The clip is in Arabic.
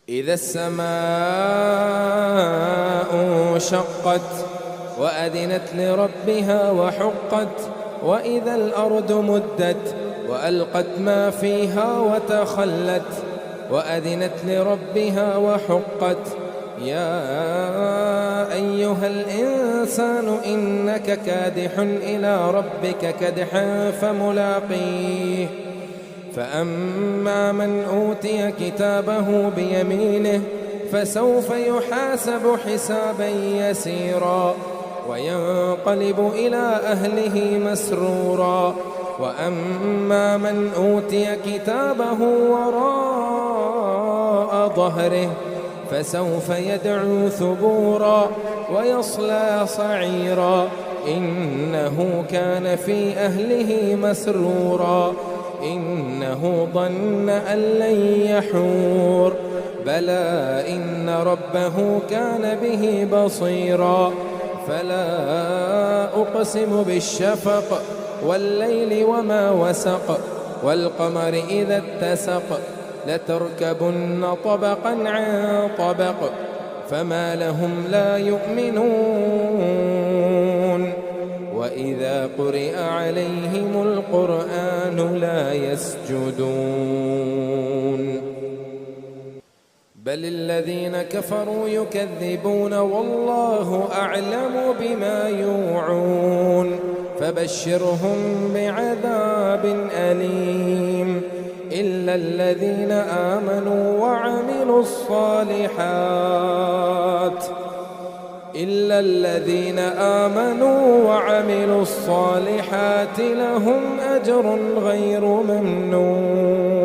إذا السماء انشقت وأذنت لربها وحقت وإذا الأرض مدت وألقت ما فيها وتخلت وأذنت لربها وحقت يا أيها الإنسان إنك كادح إلى ربك كدحا فملاقيه فأما من أوتي كتابه بيمينه فسوف يحاسب حسابا يسيرا وينقلب إلى أهله مسرورا وأما من أوتي كتابه وراء ظهره فسوف يدعو ثبورا ويصلى صعيرا إنه كان في أهله مسرورا إنه ظن أن لن يحور بلى إن ربه كان به بصيرا فلا أقسم بالشفق والليل وما وسق والقمر إذا اتسق لتركبن طبقا عن طبق فما لهم لا يؤمنون وإذا قرئ عليهم القرآن لا يسجدون بل الذين كفروا يكذبون والله أعلم بما يوعون فبشرهم بعذاب أليم إلا الذين آمنوا وعملوا الصالحات لهم أجر غير ممنون